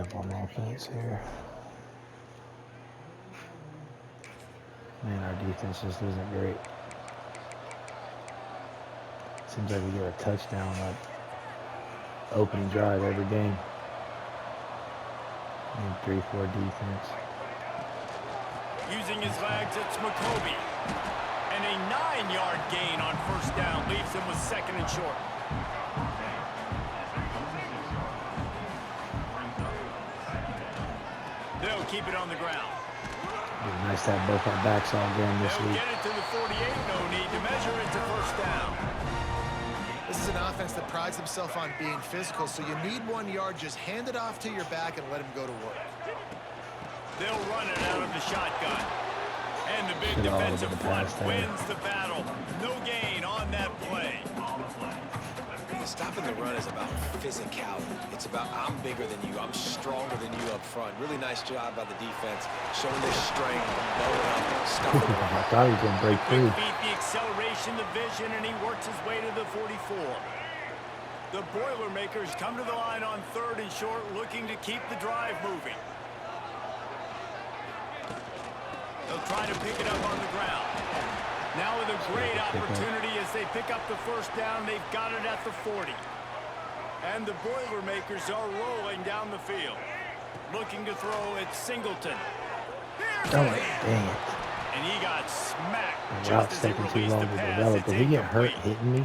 jump on offense here. Man, our defense just isn't great. Seems like we get a touchdown like opening drive every game. And 3-4 defense. Using his legs, it's McCoby. And a 9-yard gain on first down leaves him with 2nd and short. They'll keep it on the ground. It'd be nice to have both our backs all game this They'll week. get it to the 48. No need to measure it to first down. This is an offense that prides himself on being physical, so you need 1 yard. Just hand it off to your back and let him go to work. They'll run it out of the shotgun. And the big defensive front wins the battle. No gain on that play. Stopping the run is about physicality. It's about I'm bigger than you, I'm stronger than you up front. Really nice job by the defense, showing their strength, blowing up, stopping the run. I thought he was going to break through. Beat the acceleration, the vision, and he works his way to the 44. The Boilermakers come to the line on 3rd and short, looking to keep the drive moving. They'll try to pick it up on the ground. Now with a great opportunity as they pick up the first down, they've got it at the 40. And the Boilermakers are rolling down the field. Looking to throw at Singleton. Oh, dang it. And he got smacked. The route's taking too long to develop. Did he get hurt hitting me?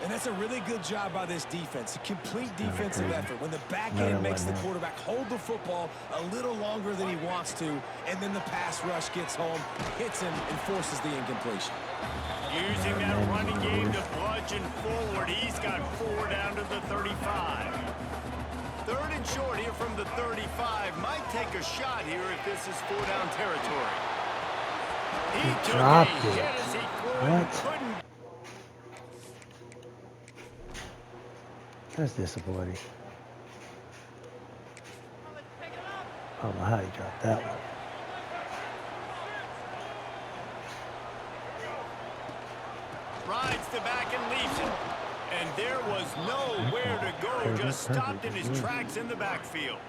And that's a really good job by this defense. A complete defensive effort. When the back end makes the quarterback hold the football a little longer than he wants to, and then the pass rush gets home, hits him, and forces the incompletion. Using that running game to bludgeon forward. He's got 4 down to the 35. 3rd and short here from the 35. Might take a shot here if this is 4-down territory. He took a hit as he couldn't. That's disappointing. I don't know how he dropped that one. Rides the back and leaves it. And there was nowhere to go. Just stopped in his tracks in the backfield.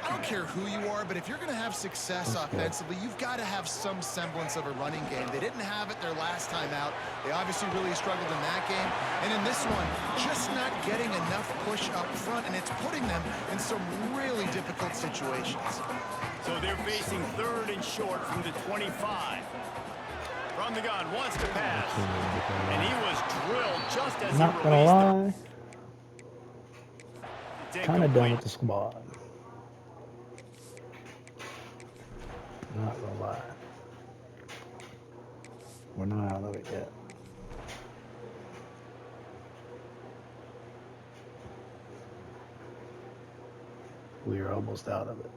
I don't care who you are, but if you're going to have success offensively, you've got to have some semblance of a running game. They didn't have it their last time out. They obviously really struggled in that game. And in this one, just not getting enough push up front, and it's putting them in some really difficult situations. So they're facing 3rd and short from the 25. From the gun, wants to pass. And he was drilled just as he released lie. Kind of done with the squad. Not gonna lie. We're not out of it yet. We are almost out of it.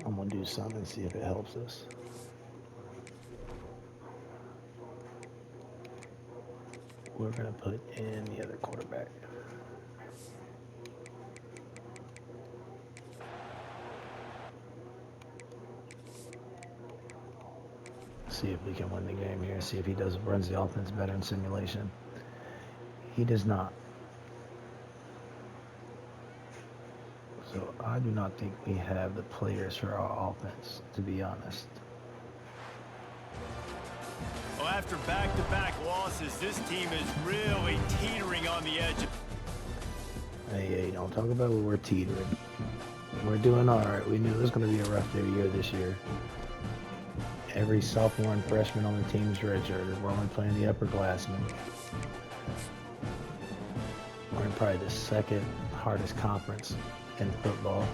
I'm gonna do something and see if it helps us. We're gonna put in the other quarterback. See if we can win the game here. See if he runs the offense better in simulation. He does not. So I do not think we have the players for our offense, to be honest. Well, after back-to-back losses, this team is really teetering on the edge. Hey, don't talk about what we're teetering. We're doing all right. We knew it was going to be a rough year this year. Every sophomore and freshman on the team is redshirted. We're only playing the upperclassmen. We're in probably the 2nd hardest conference in football.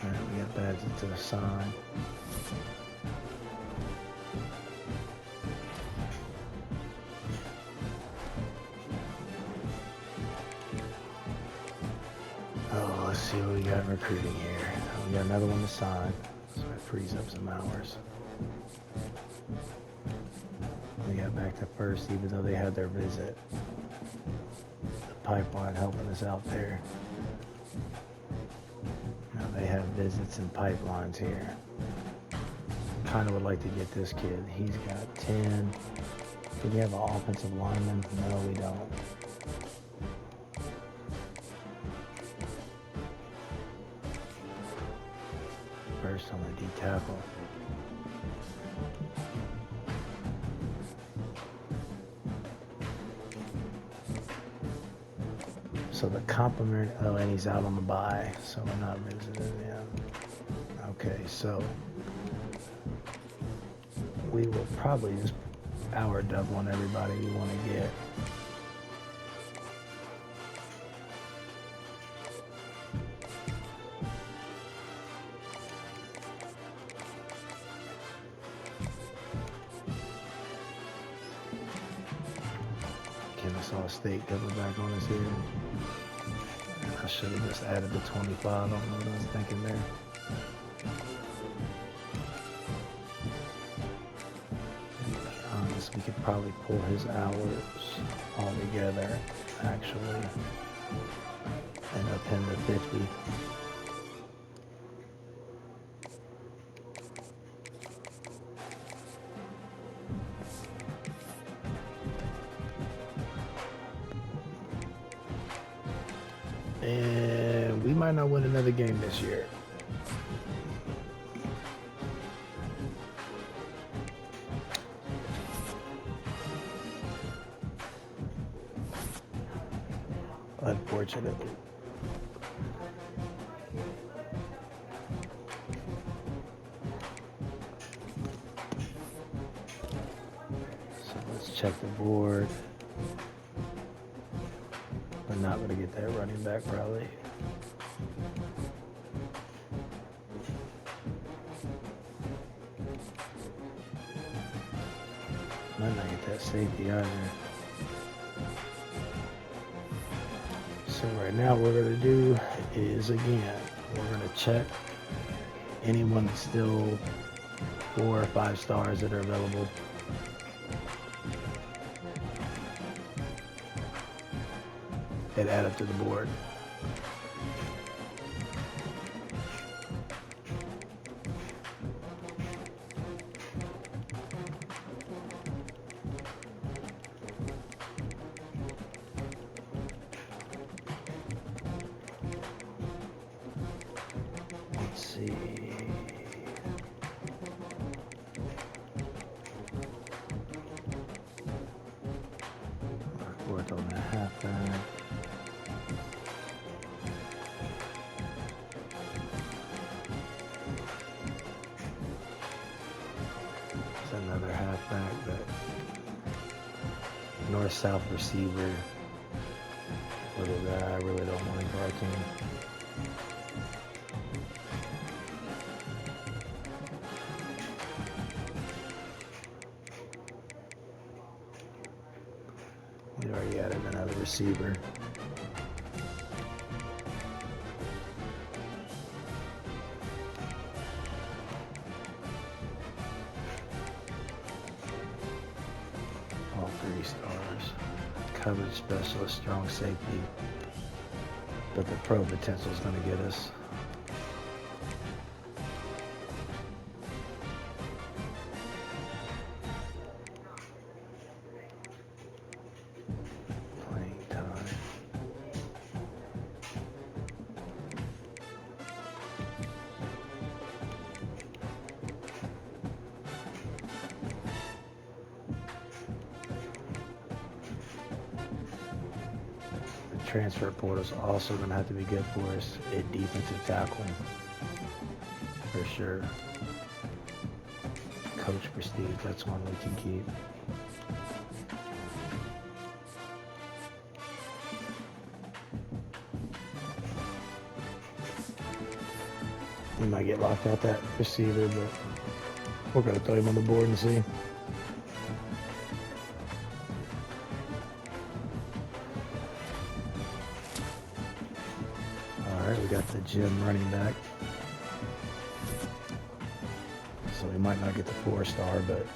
All right, we got badges to the sign. Oh, let's see what we got in recruiting here. We got another one to sign, so it frees up some hours. We got back to first, even though they had their visit. The pipeline helping us out there. Now they have visits and pipelines here. kind of would like to get this kid. He's got 10. Do we have an offensive lineman? No, we don't. First on the D tackle. So the compliment, oh, and he's out on the bye, so we're not visiting him. Okay, so we will probably just power double on everybody we want to get. Kennesaw State double back on us here. I should have just added the 25. I don't know what I was thinking there. We could probably pull his hours all together, actually, and up him to 50. And we might not win another game this year. Unfortunately. So let's check the board. We're not going to get that running back probably. Might not get that safety either. So right now what we're going to do is, again, we're going to check anyone that's still 4 or 5 stars that are available. And add up to the board. Let's see. Fourth on the halfback. Another halfback, but north-south receiver, little guy. I really don't want him for our team. We already added another receiver. All 3 stars. Coverage specialist, strong safety. But the pro potential is going to get us. Playing time. Transfer portal is also going to have to be good for us at defensive tackle, for sure. Coach prestige, that's one we can keep. We might get locked out that receiver, but we're going to throw him on the board and see. We got the gym running back. So we might not get the 4-star, but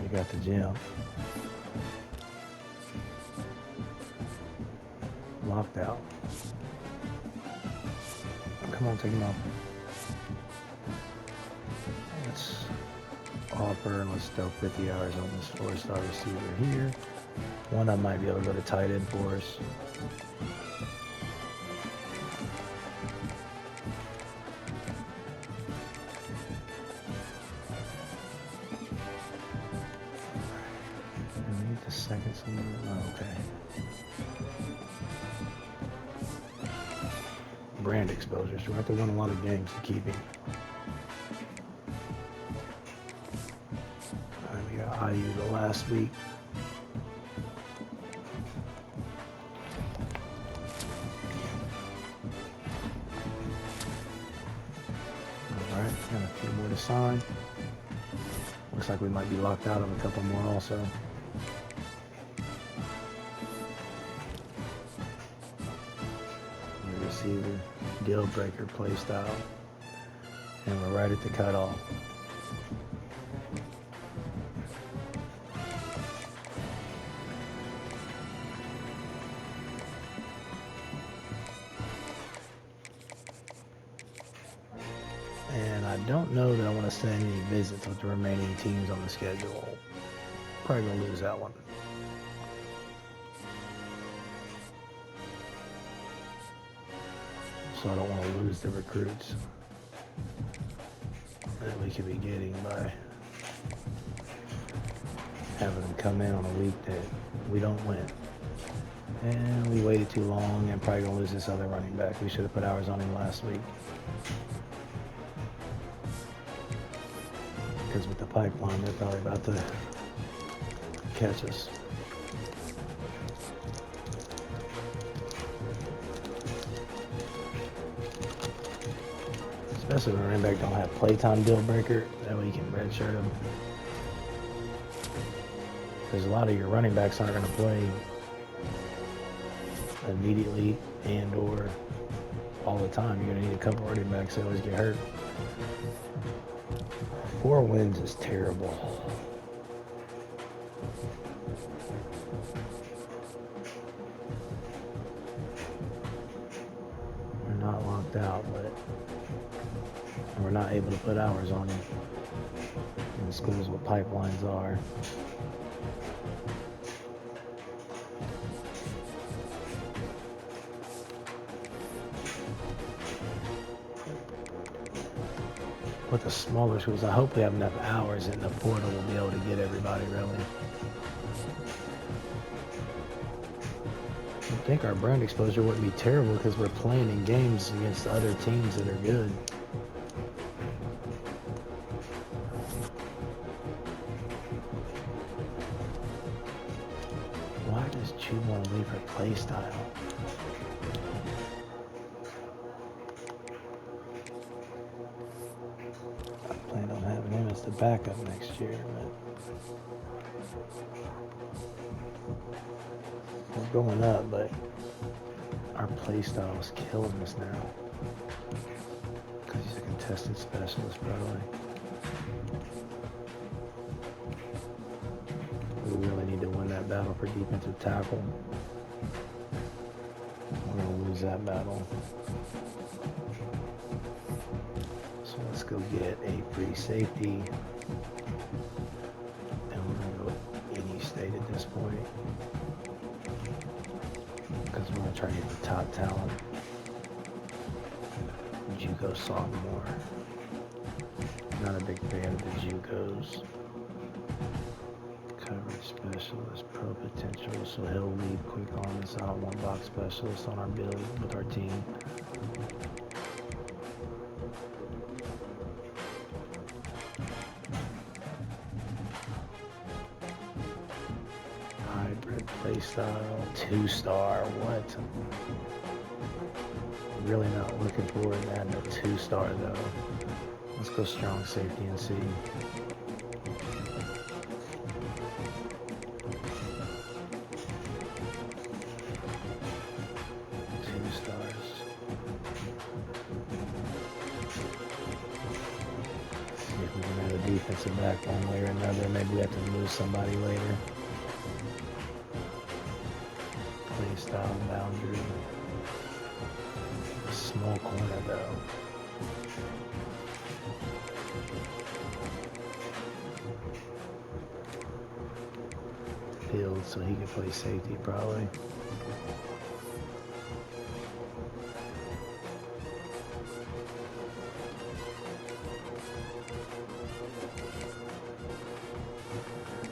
we got the gym. Locked out. Come on, take him off. Let's offer and let's throw 50 hours on this 4-star receiver here. One I might be able to go to tight end for us. I need the second somewhere. Oh, okay. Brand exposure, so we have to win a lot of games to keep him. We got IU the last week. Alright, got a few more to sign. Looks like we might be locked out on a couple more also. The receiver, deal breaker play style. And we're right at the cutoff. And I don't know that I want to send any visits with the remaining teams on the schedule. Probably going to lose that one. So I don't want to lose the recruits that we could be getting by having them come in on a week that we don't win. And we waited too long and probably going to lose this other running back. We should have put hours on him last week. Because with the pipeline, they're probably about to catch us. Especially when running back don't have playtime deal breaker, that way you can redshirt them. Because a lot of your running backs aren't going to play immediately and or all the time. You're going to need a couple running backs that always get hurt. 4 wins is terrible. We're not locked out, but we're not able to put hours on him. And the schools what pipelines are. With the smaller schools, I hope we have enough hours in the portal we'll be able to get everybody really. I think our brand exposure wouldn't be terrible because we're playing in games against other teams that are good. Why does Chu want to leave her play style? The backup next year, but we're going up, but our play style is killing us now because he's a contested specialist, probably. We really need to win that battle for defensive tackle. We're going to lose that battle. So let's go get a free safety. And we're going to go any state at this point. Because we're going to try to get the top talent. JUCO sophomore. Not a big fan of the JUCOs. Coverage specialist, pro potential. So he'll lead quick on this out one box specialist on our build with our team. Play style 2-star. What? Really not looking forward to adding a 2-star though. Let's go strong safety and see. 2 stars. See if we can add a defensive back one way or another. Maybe we have to lose somebody later. Style boundary. A small corner though. field so he could play safety probably.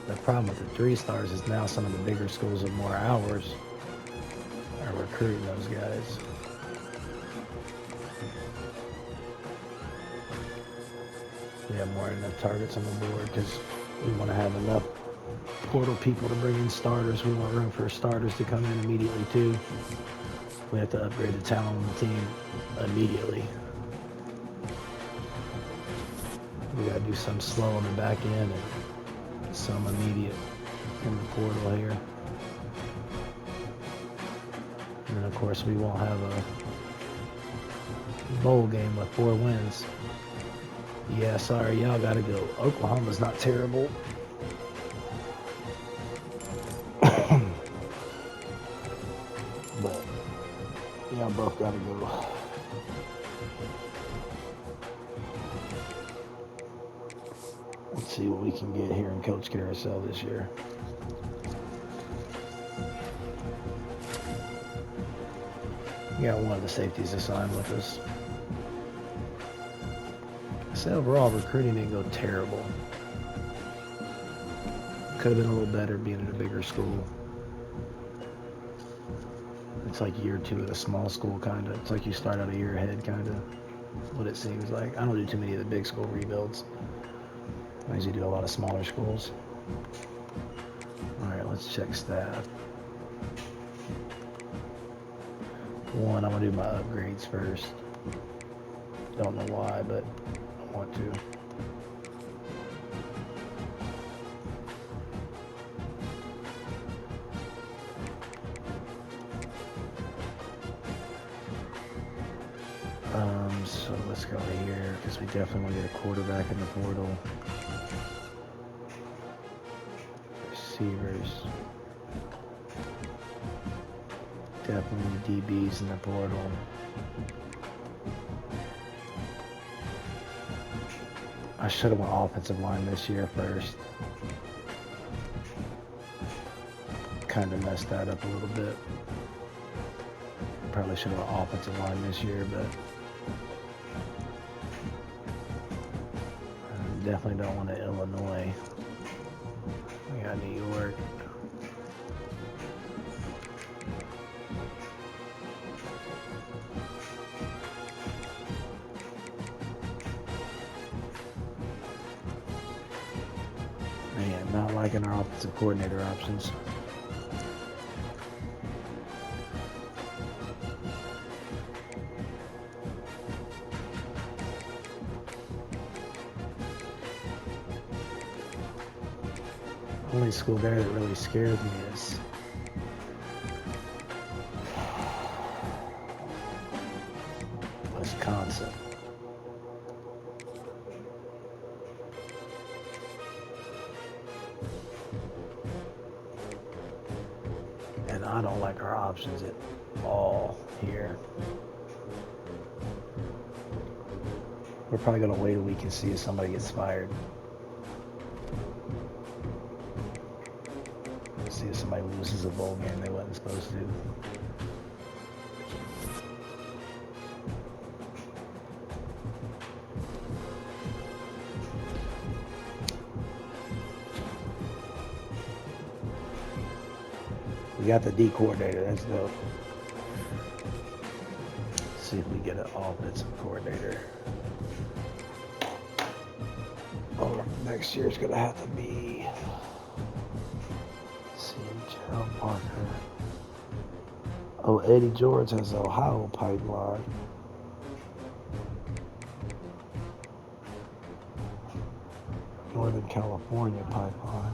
The problem with the 3-stars is now some of the bigger schools with more hours are recruiting those guys. We have more than enough targets on the board because we want to have enough portal people to bring in starters. We want room for starters to come in immediately too. We have to upgrade the talent on the team immediately. We got to do some slow on the back end and some immediate in the portal here. And then of course we won't have a bowl game with 4 wins. Yeah, sorry, y'all gotta go. Oklahoma's not terrible. But y'all both gotta go. Let's see what we can get here in Coach Carousel this year. We got one of the safeties assigned with us. So overall, recruiting didn't go terrible. Could have been a little better being in a bigger school. It's like year 2 at a small school, kind of. It's like you start out a year ahead, kind of. What it seems like. I don't do too many of the big school rebuilds. I usually do a lot of smaller schools. All right, let's check staff. One, I'm gonna do my upgrades first. Don't know why, but I want to. So let's go here because we definitely want to get a quarterback in the portal. Receivers. Definitely DBs in the portal. I should have went offensive line this year first. Kind of messed that up a little bit. Probably should have went offensive line this year, but I definitely don't want to Illinois. We got New York. Man, not liking our offensive coordinator options. The only school there that really scares me is Wisconsin. And I don't like our options at all here. We're probably going to wait a week and see if somebody gets fired. See if somebody loses a bowl game they wasn't supposed to. We got the D coordinator, that's dope. Let's see if we get an offensive coordinator. Oh, next year's gonna have to be Gerald Parker. Oh, Eddie George has the Ohio pipeline. Northern California pipeline.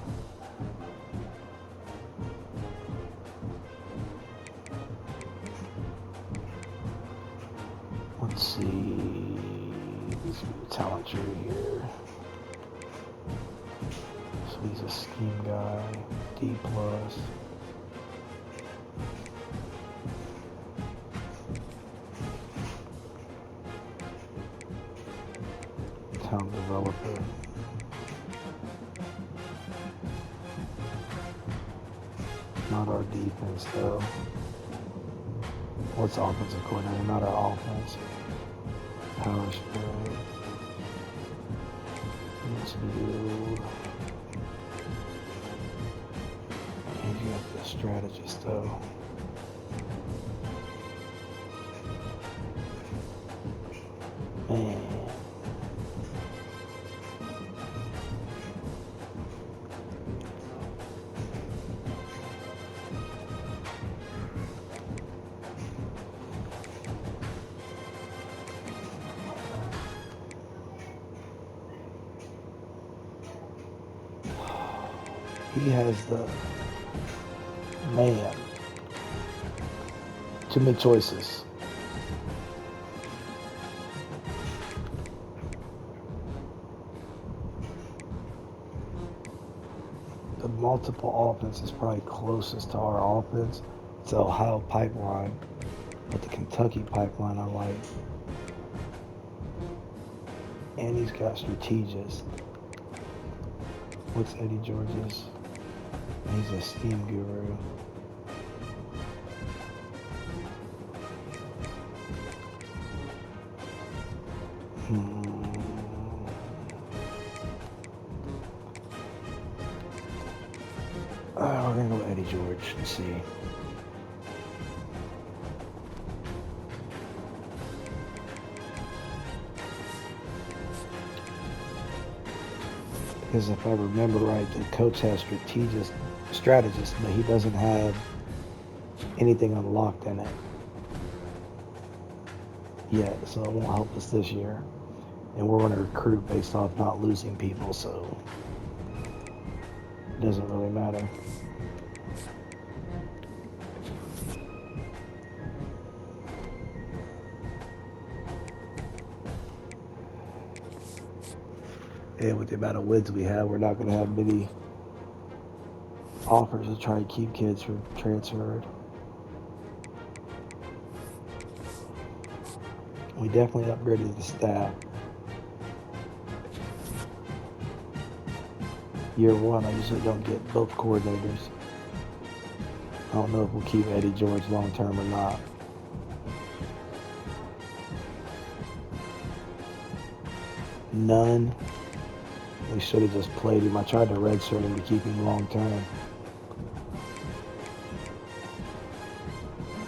Let's see. This is the talent tree here. So he's a scheme guy. D+. Talent developer. defense, though. What's offensive coordinator? Not our offense. Power spread. Midfield. And you got the strategist, though. Man. He has the man. Too many choices. The multiple offense is probably closest to our offense. It's the Ohio pipeline, but the Kentucky pipeline I like. And he's got strategists. What's Eddie George's? He's a steam guru. We're gonna go with Eddie George. Let's see. Because if I remember right, the coach has strategist, but he doesn't have anything unlocked in it yet, so it won't help us this year. And we're going to recruit based off not losing people, so it doesn't really matter. And with the amount of wins we have, we're not going to have many offers to try and keep kids from transferred. We definitely upgraded the staff. Year one, I usually don't get both coordinators. I don't know if we'll keep Eddie George long term or not. None. We should have just played him. I tried to redshirt him to keep him long term.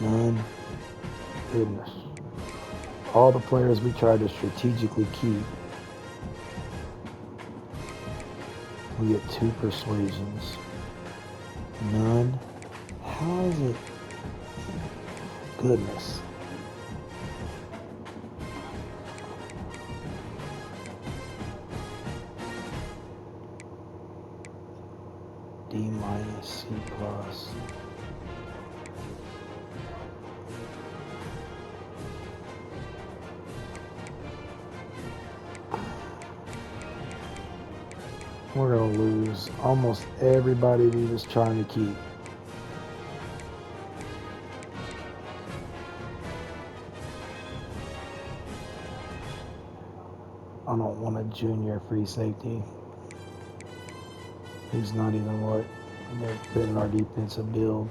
None. Goodness. All the players we tried to strategically keep, we get 2 persuasions. None. How is it? Goodness. D minus, C plus. We're going to lose almost everybody we was trying to keep. I don't want a junior free safety. He's not even what they're fitting our defensive build.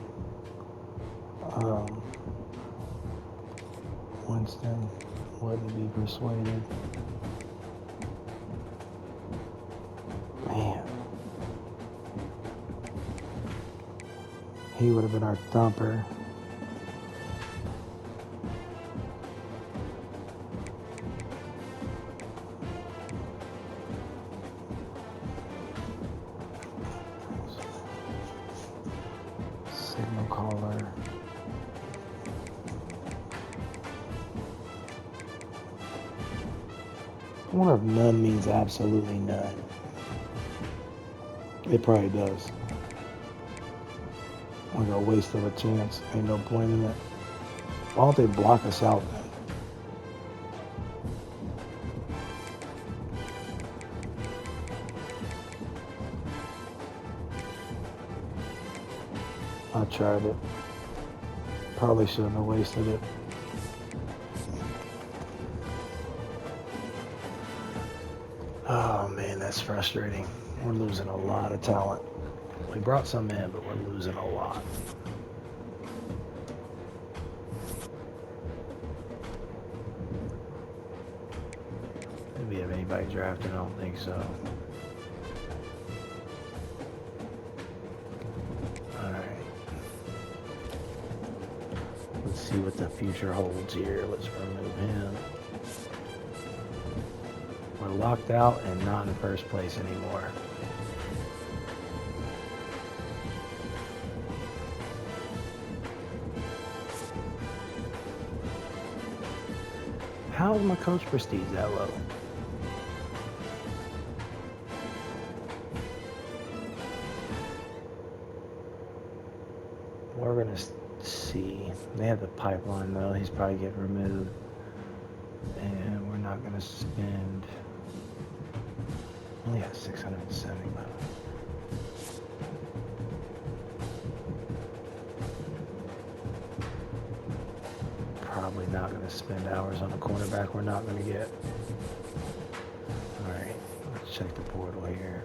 Winston wouldn't be persuaded. Man. He would have been our thumper. Signal caller. I wonder if none means absolutely none. It probably does. Like a waste of a chance. Ain't no point in it. Why don't they block us out then? I tried it. Probably shouldn't have wasted it. Oh man, that's frustrating. We're losing a lot of talent. We brought some in, but we're losing a lot. Did we have anybody drafted? I don't think so. Alright. Let's see what the future holds here. Let's remove him. We're locked out and not in first place anymore. How is my coach prestige that low? We're gonna see. They have the pipeline though. He's probably getting removed, and we're not gonna spend. Only got 670 miles. Probably not going to spend hours on a cornerback we're not going to get. Alright, let's check the portal here.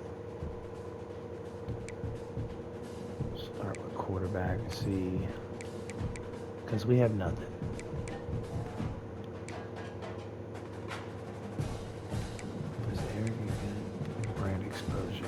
Start with quarterback and see. Because we have nothing. Is there good brand exposure?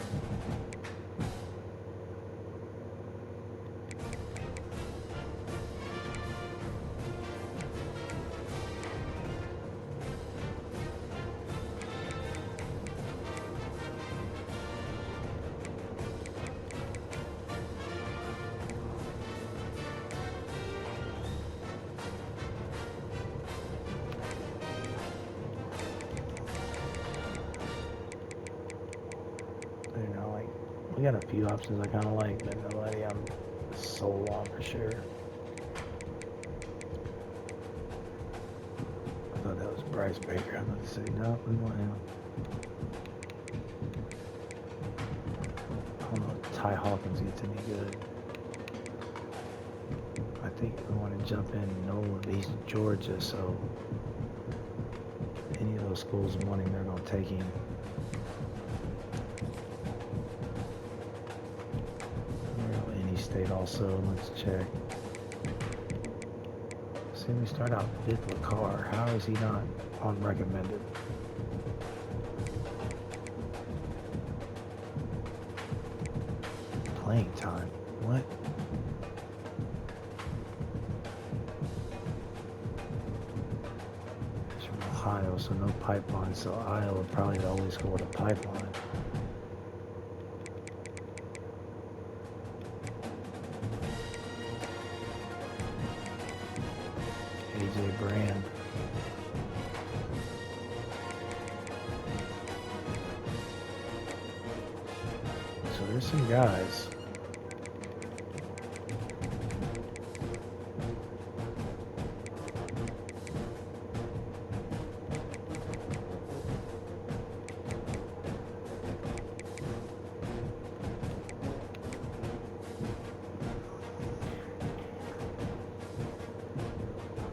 We got a few options I kind of like, but nobody I'm sold on for sure. I thought that was Bryce Baker. I'm about to say, no, we want him. I don't know if Ty Hawkins gets any good. I think we want to jump in Nolan. He's Georgia, so any of those schools wanting, they're going to take him. State also, let's check. See, we start out 5th with Carr. How is he not on recommended? Playing time. What? He's from Ohio, so no pipeline. So Iowa probably always go with a pipeline. Brand. So there's some guys.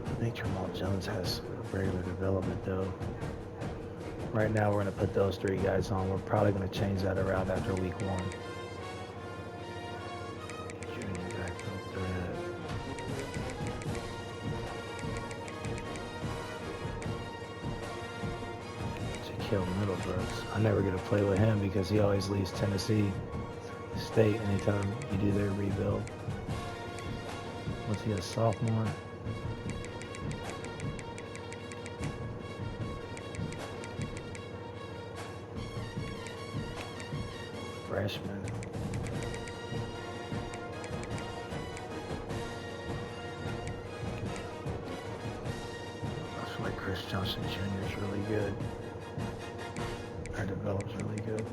I think Jamal Jones has regular development though. Right now we're going to put those 3 guys on. We're probably going to change that around after week 1. Junior backfield threat. Shaquille Middlebrooks. I never get to play with him because he always leaves Tennessee State anytime you do their rebuild. What's he, a sophomore? Freshman. I feel like Chris Johnson Jr. is really good. Or develops really good.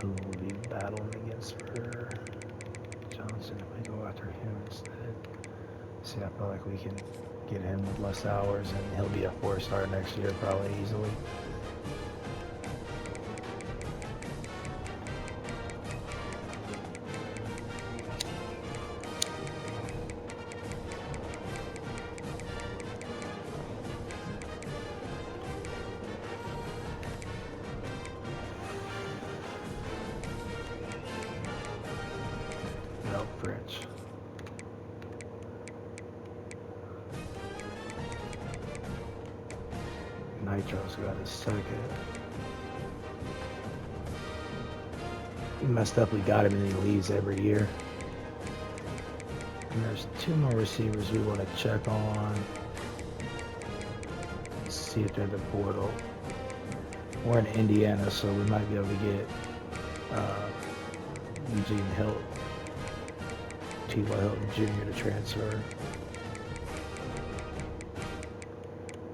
Who will be battling against for Johnson if we go after him instead? See, I feel like we can get him with less hours and he'll be a 4-star next year probably easily. French. Nitro's got his second. He messed up, we got him, and he leaves every year. And there's 2 more receivers we want to check on. See if they're the portal. We're in Indiana, so we might be able to get Eugene Hilton, T.Y. Hilton Jr. to transfer.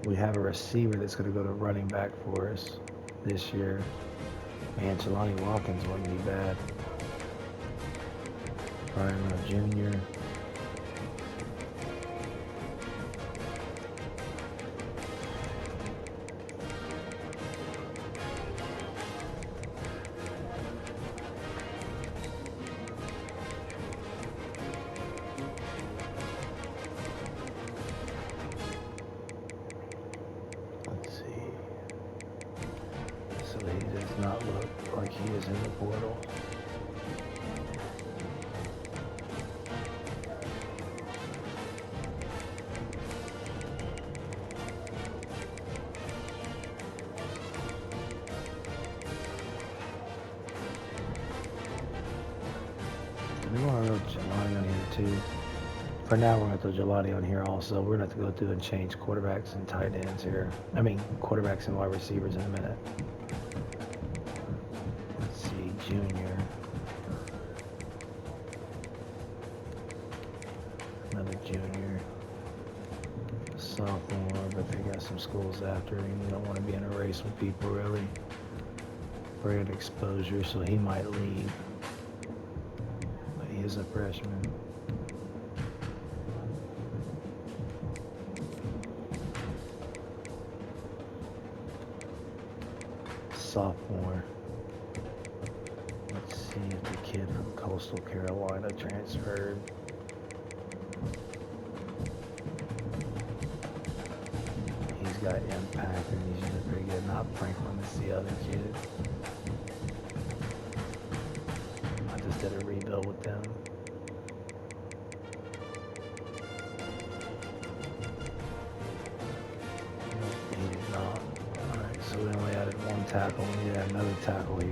We have a receiver that's going to go to running back for us this year. Man, Jelani Watkins wouldn't be bad. Brian Love Jr. He does not look like he is in the portal. We want to throw Jelani on here too. For now, we're going to throw Jelani on here also. We're going to have to go through and change quarterbacks and tight ends here. I mean, quarterbacks and wide receivers in a minute. Junior, another junior, sophomore, but they got some schools after him. You don't want to be in a race with people really. Brand exposure, so he might leave. But he is a freshman. Sophomore. Let's see if the kid from Coastal Carolina transferred. He's got impact and he's usually pretty good. Not Franklin, it's the other kid. I just did a rebuild with them. He did not. Alright, so we only added 1 tackle. We need to add another tackle here.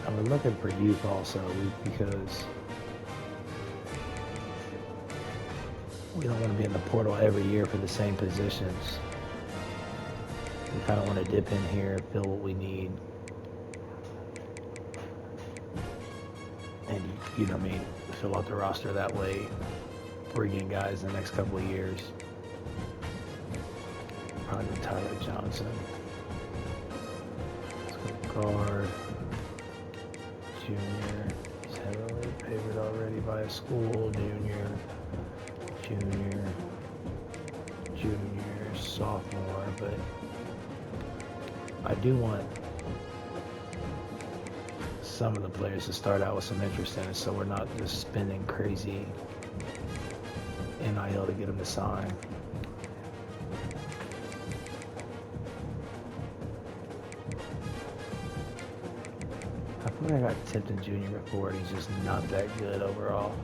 And we're looking for youth also because we don't want to be in the portal every year for the same positions. We kind of want to dip in here, fill what we need. And, you know what I mean, fill out the roster that way, bring in guys in the next couple of years. Probably Tyler Johnson. Let's go guard. Junior. He's heavily favored already by a school. Junior. Junior. Sophomore. But I do want some of the players to start out with some interest in it, so we're not just spending crazy NIL to get them to sign. I feel like I got Tipton Jr. before, and he's just not that good overall.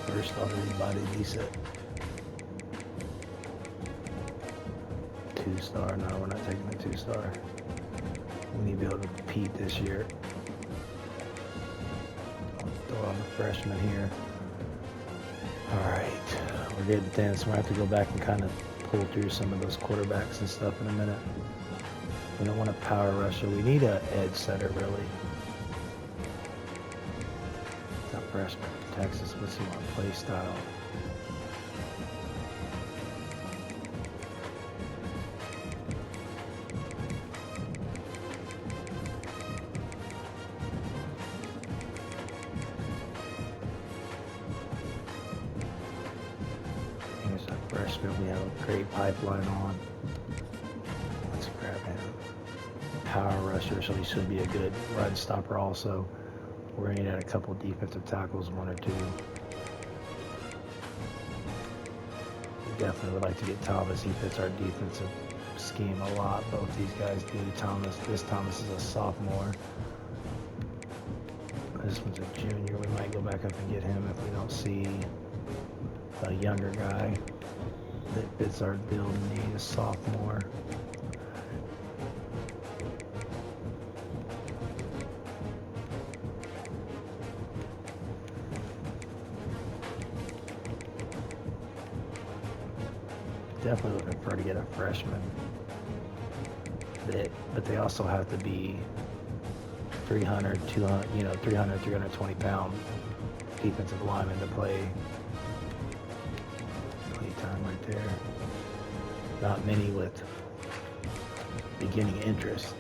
First off, everybody decent. 2-star. No, we're not taking a 2-star. We need to be able to compete this year. I'll throw on the freshman here. Alright, we're getting thin, so we're going to have to go back and kind of pull through some of those quarterbacks and stuff in a minute. We don't want a power rusher. We need an edge setter, really. That freshman from Texas, what's he want? Play style. freshman we have a great pipeline on. Let's grab him. Power rusher, so he should be a good run stopper also. We're going to need a couple defensive tackles, one or two. We definitely would like to get Thomas. He fits our defensive scheme a lot. Both these guys do. Thomas is a sophomore. This one's a junior. We might go back up and get him if we don't see a younger guy that fits our build need, a sophomore. Definitely would prefer to get a freshman. But they also have to be 300, 200, 300, 320 pound defensive linemen to play time right there. Not many with beginning interest.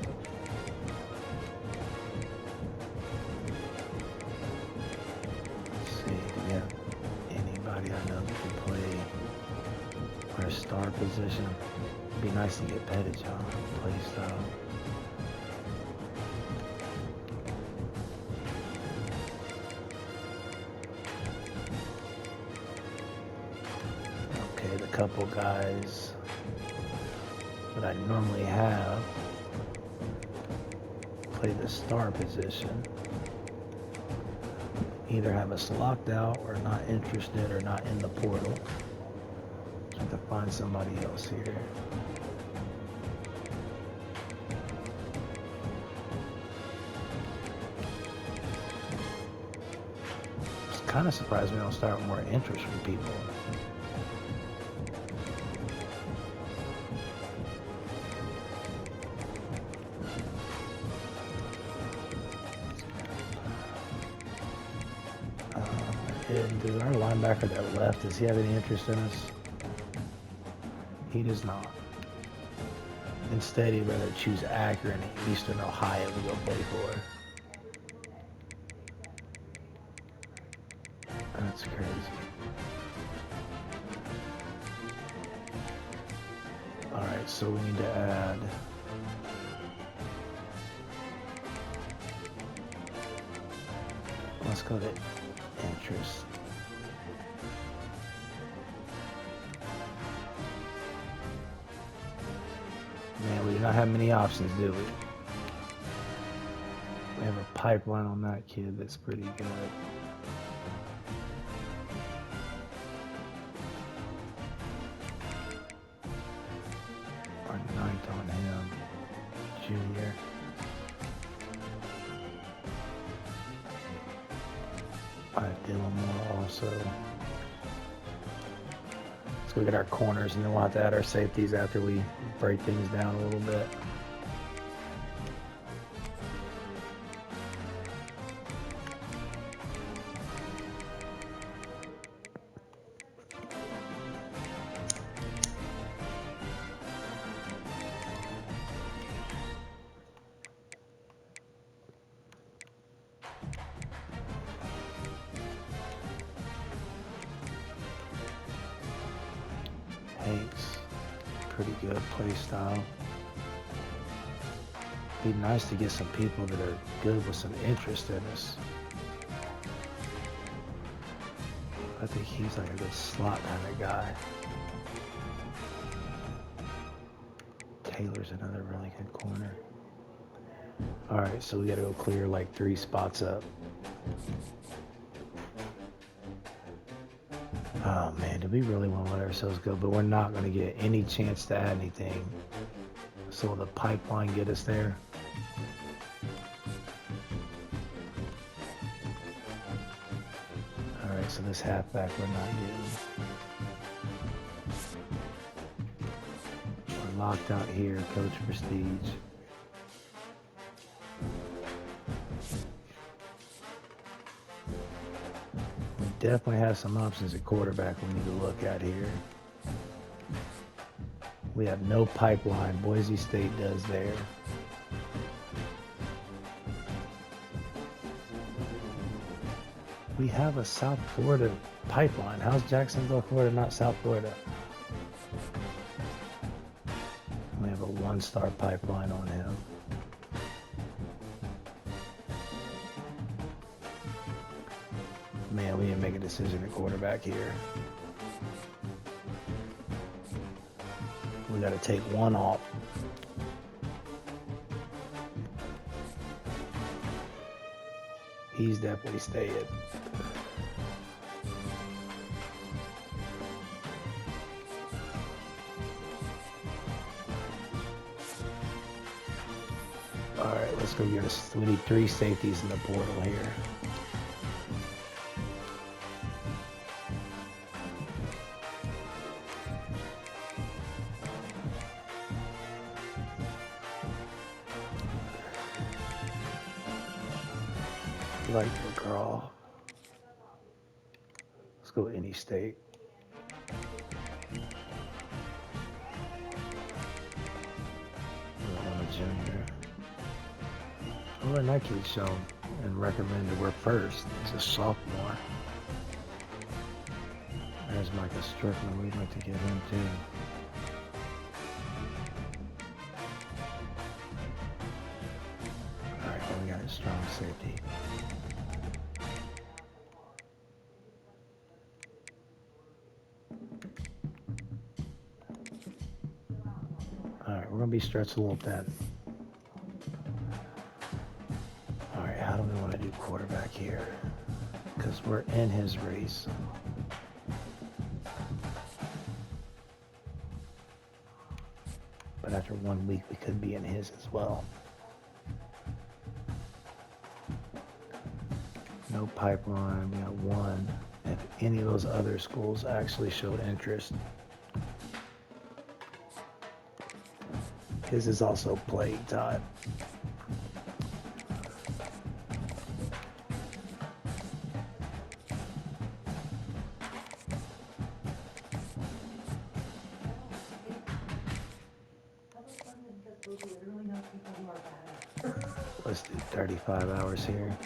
Let's see, do we have anybody I know that can play our star position? It'd be nice to get Pettit on play style. Okay, the couple guys that I normally have play the star position either have us locked out or not interested or not in the portal. So I have to find somebody else here. It's kind of surprised we don't start with more interest from people. Does our linebacker that left, does he have any interest in us? He does not. Instead, he'd rather choose Akron and Eastern Ohio to go play for. That's crazy. Alright, so we need to add... Let's go to interest. Man, we do not have many options, do we? We have a pipeline on that kid that's pretty good. Our ninth on him, junior. Dylan Moore also. Let's go get our corners, and then we'll have to add our safeties after we break things down a little bit. Pretty good play style. Be nice to get some people that are good with some interest in us. I think he's like a good slot kind of guy. Taylor's another really good corner. Alright, so we gotta go clear like 3 spots up. Oh man, do we really want to let ourselves go? But we're not going to get any chance to add anything. So will the pipeline get us there? Alright, so this halfback we're not getting. We're locked out here, Coach Prestige. Definitely have some options at quarterback we need to look at here. We have no pipeline. Boise State does there. We have a South Florida pipeline. How's Jacksonville, Florida not South Florida? have a one-star pipeline on him. Man, we didn't make a decision at quarterback here. We got to take one off. He's definitely staying. All right, let's go get us. We need 3 safeties in the portal here. Like McGraw. Let's go any state. Junior. Oh, and that kid's shown and recommended we're first. He's a sophomore. There's Micah Strickland. We'd like to get him too. All right, well, we got a strong safety. All right, we're gonna be stretched a little thin. All right, how do we want to do quarterback here? Because we're in his race. But after 1 week, we could be in his as well. No pipeline, we got 1. If any of those other schools actually showed interest. His is also playing time. Let's do 35 hours here.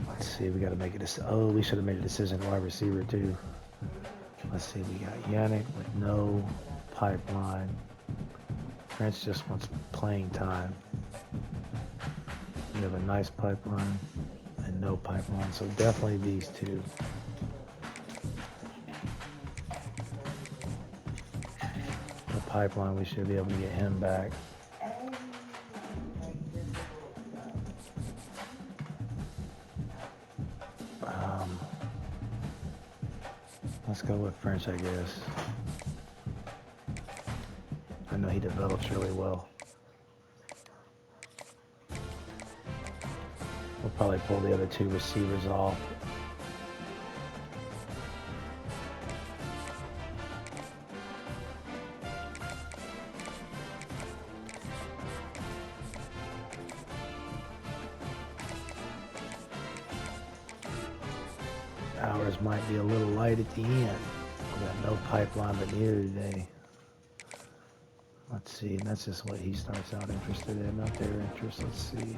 Let's see, we got to make a decision. Oh, we should have made a decision wide receiver too. Let's see, we got Yannick with no pipeline. French just wants playing time. We have a nice pipeline and no pipeline, so definitely these two. The pipeline, we should be able to get him back. Let's go with French, I guess. I know he develops really well. We'll probably pull the other 2 receivers off. Ours might be a little light at the end. We got no pipeline, but neither do they. Let's see, and that's just what he starts out interested in, not their interest. Let's see.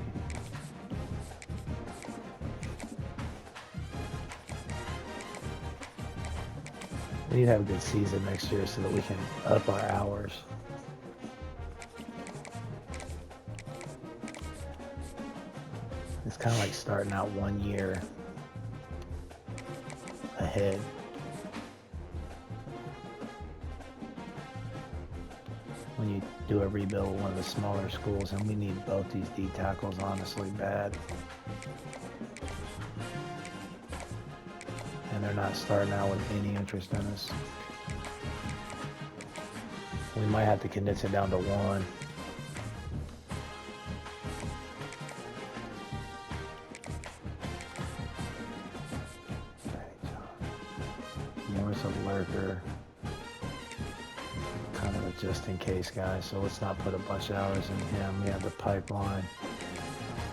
We need to have a good season next year so that we can up our hours. It's kind of like starting out 1 year ahead. When you do a rebuild with one of the smaller schools, and we need both these D tackles honestly bad. And they're not starting out with any interest in us. We might have to condense it down to 1. Morris a lurker. Kind of a just in case guy, so let's not put a bunch of hours in him. We have the pipeline.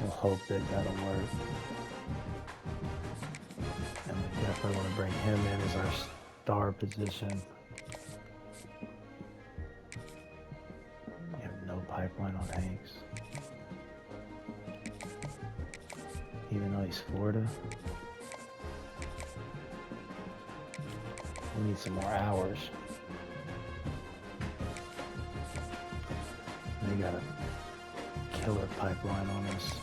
We'll hope that that'll work. And we definitely want to bring him in as our star position. We have no pipeline on Hanks. Even though he's Florida. We need some more hours. We got a killer pipeline on us.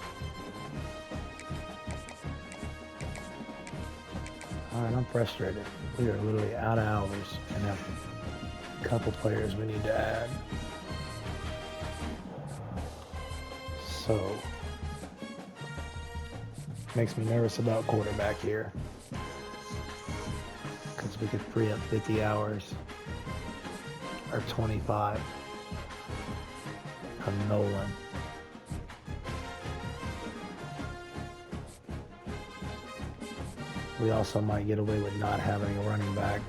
Alright, I'm frustrated. We are literally out of hours and have a couple players we need to add. So, makes me nervous about quarterback here. Because we could free up 50 hours or 25 from Nolan. We also might get away with not having a running back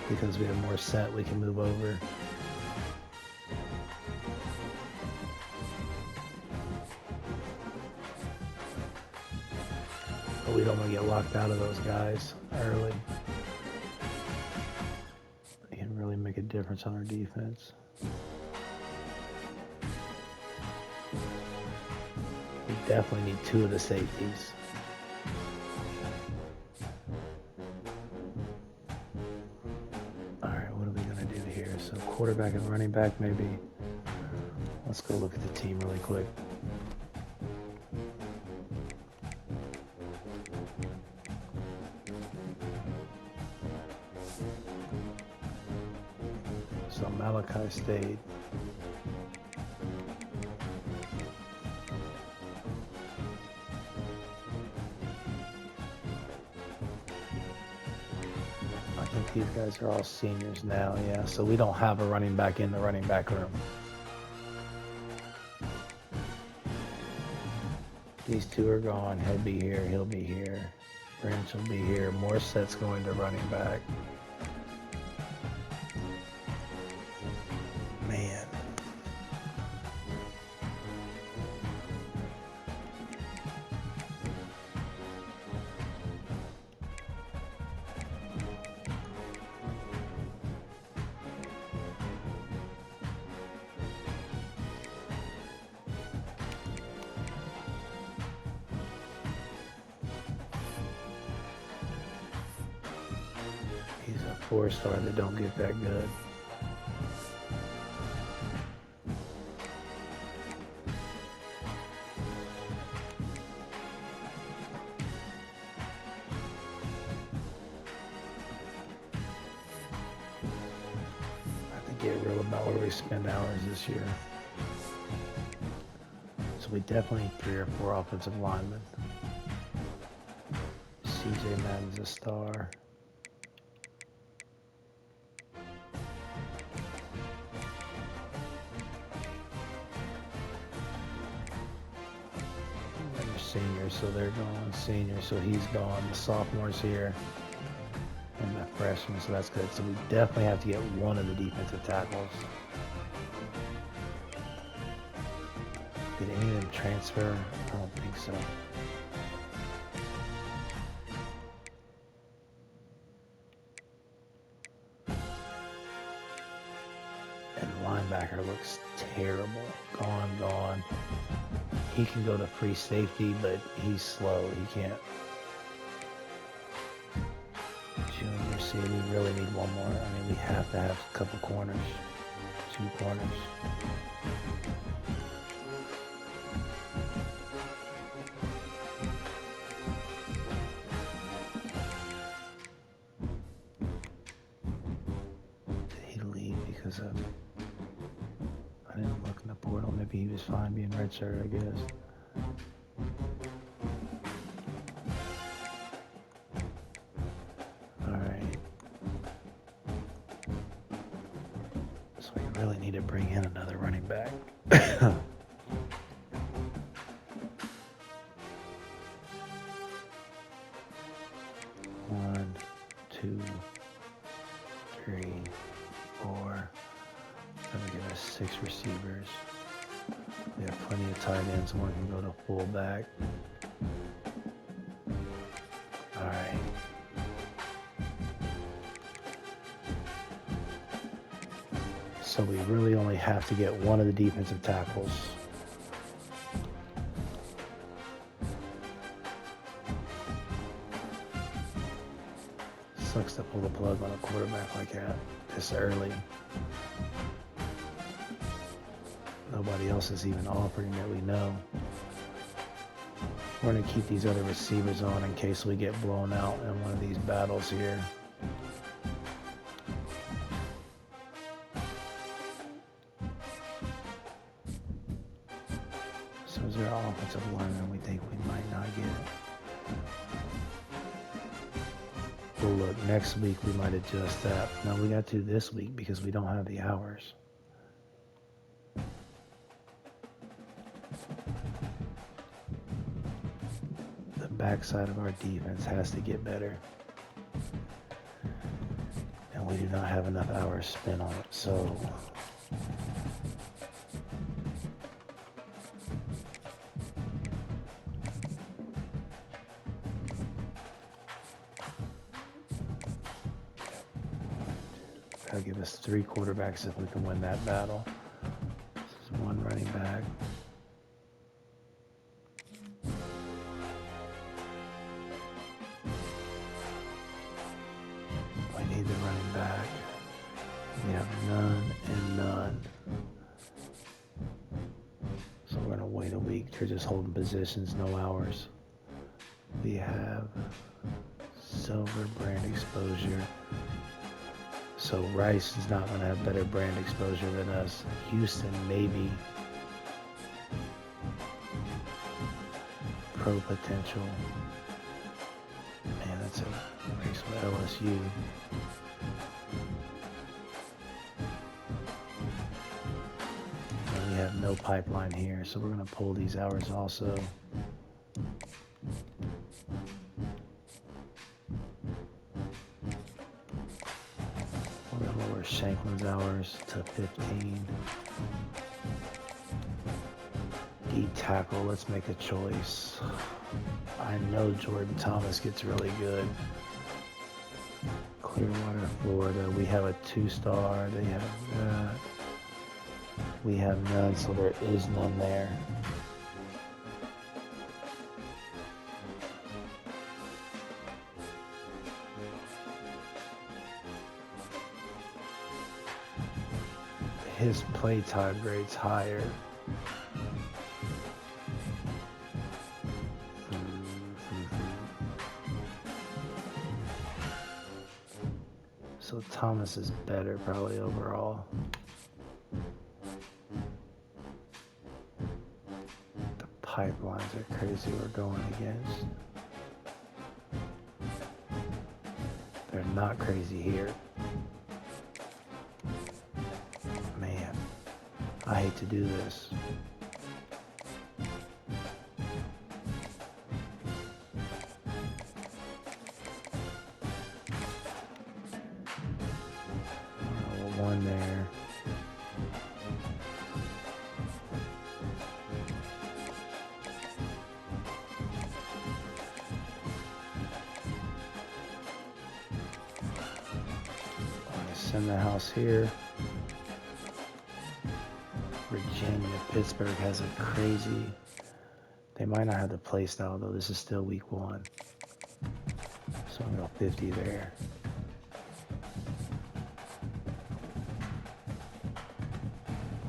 because we have more set we can move over. But we don't want to get locked out of those guys early. They can really make a difference on our defense. We definitely need 2 of the safeties. Alright, what are we going to do here? So quarterback and running back maybe. Let's go look at the team really quick. So Malachi stayed. I think these guys are all seniors now, yeah. So we don't have a running back in the running back room. These 2 are gone. He'll be here. He'll be here. Branch will be here. Morset's going to running back. Man. He's a 4-star that don't get that good. Get real about where we spend hours this year. So we definitely need 3 or 4 offensive linemen. CJ Madden's a star. They're seniors, so they're gone. Seniors, so he's gone. The sophomore's here. And the freshman, so that's good. So we definitely have to get 1 of the defensive tackles. Did any of them transfer? I don't think so. And linebacker looks terrible. Gone. He can go to free safety, but he's slow. He can't. Junior C, we really need 1 more. I mean, we have to have a couple corners. 2 corners. Did he leave because of... I didn't look in the portal. Maybe he was fine being redshirt, I guess. Really need to bring in another running back. 1, 2, 3, 4. Gonna give us 6 receivers. We have plenty of tight ends. 1 can go to fullback. All right. So we really only have to get 1 of the defensive tackles. Sucks to pull the plug on a quarterback like that this early. Nobody else is even offering that we know. We're going to keep these other receivers on in case we get blown out in one of these battles here. So is there an offensive lineman we think we might not get? Well, look, next week we might adjust that. No, we got to this week because we don't have the hours. The backside of our defense has to get better. And we do not have enough hours spent on it, so... That'll give us 3 quarterbacks if we can win that battle. This is 1 running back. We need the running back. We have none and none. So we're going to wait a week. They're just holding positions, no hours. We have silver brand exposure. So Rice is not going to have better brand exposure than us. Houston, maybe. Pro potential. Man, that's a race with LSU. And we have no pipeline here, so we're going to pull these hours also. Shanklin's hours to 15. D tackle, let's make a choice. I know Jordan Thomas gets really good. Clearwater, Florida. We have a 2-star. They have that. We have none, so there is none there. His play time grade's higher. So Thomas is better probably overall. The pipelines are crazy we're going against. They're not crazy here. I hate to do this. One there. Send the house here. Virginia, Pittsburgh has a crazy... They might not have the play style, though. This is still week 1. So I'm going to go 50 there.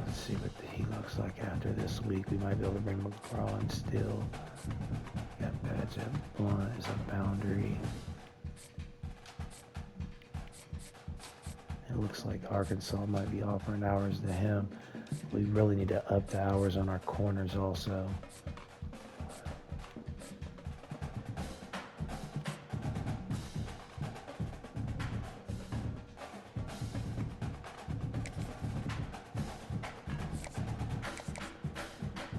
Let's see what he looks like after this week. We might be able to bring McGraw in still. Got Badge at Blunt is a boundary. It looks like Arkansas might be offering hours to him. We really need to up the hours on our corners also.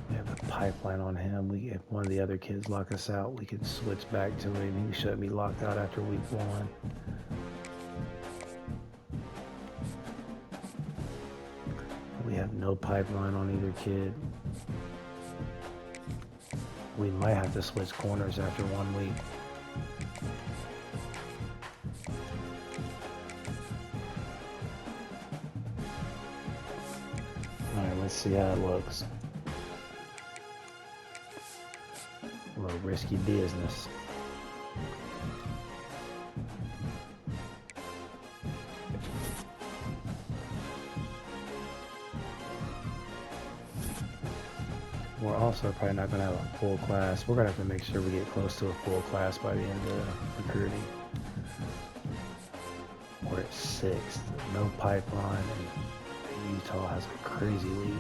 We have a pipeline on him. If one of the other kids lock us out, we can switch back to him. He shouldn't be locked out after week 1. We have no pipeline on either kid. We might have to switch corners after 1 week. Alright, let's see how it looks. A little risky business. We're also probably not going to have a full class. We're going to have to make sure we get close to a full class by the end of recruiting. We're at 6th. No pipeline. And Utah has a crazy lead.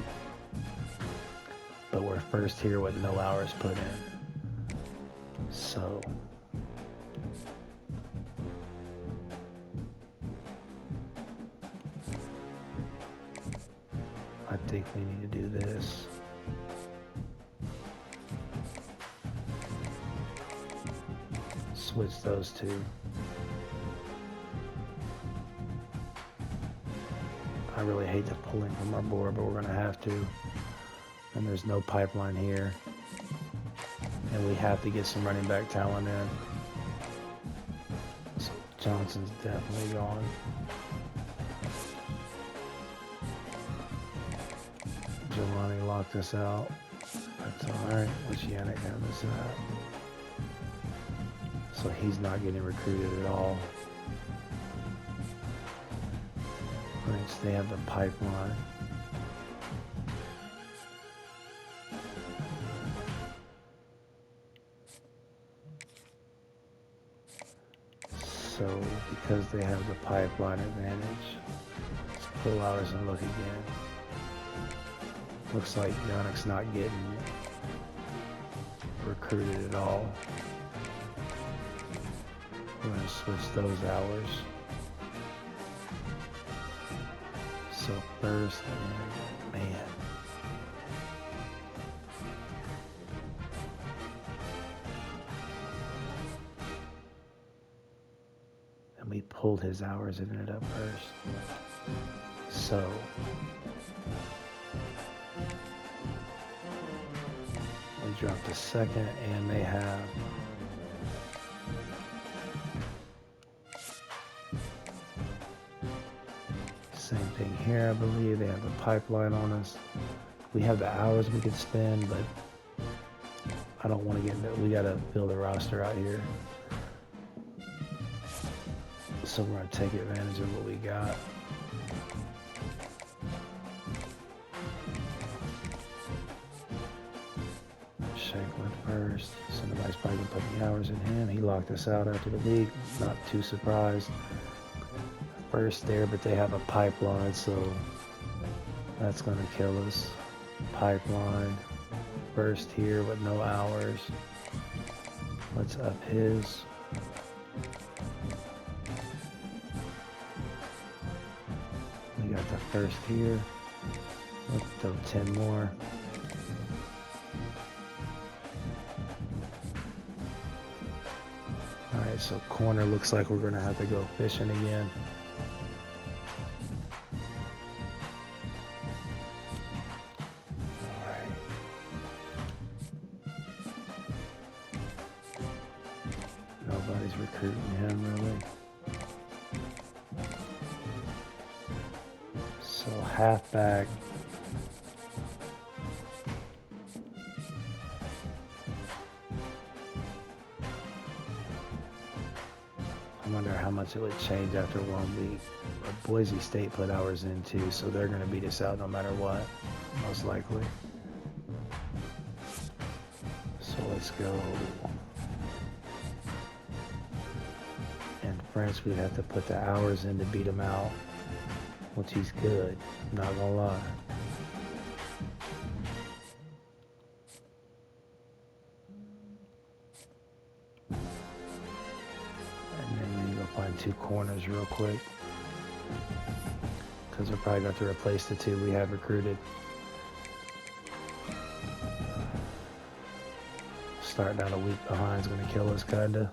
But we're first here with no hours put in. So I think we need to do this. Switch those two. I really hate to pull in from our board, but we're going to have to. And there's no pipeline here. And we have to get some running back talent in. So Johnson's definitely gone. Jelani locked us out. That's alright. What's Yannick having us at? So he's not getting recruited at all. French, they have the pipeline. So because they have the pipeline advantage, let's pull ours and look again. Looks like Yannick's not getting recruited at all. We're going to switch those hours. So first, and man. And we pulled his hours and ended up first. So they dropped to 2nd, and they have same thing here. I believe they have the pipeline on us. We have the hours we could spend, but I don't want to get into it. We got to fill the roster out here. So we're going to take advantage of what we got. Shanklin first. So nobody's probably going to put the hours in him. He locked us out after the week. Not too surprised. First there, but they have a pipeline, so that's going to kill us. Pipeline. First here with no hours. Let's up his. We got the first here. Let's throw 10 more. Alright, so corner looks like we're going to have to go fishing again. Alright. Nobody's recruiting him really. So halfback. I wonder how much it would change after 1 week. But Boise State put hours in too, so they're going to beat us out no matter what, most likely. So let's go. And French, we'd have to put the hours in to beat him out, which he's good, not gonna lie. And then we need to go find 2 corners real quick, because we're probably going to replace the 2 we have recruited. Starting out a week behind is going to kill us, kinda.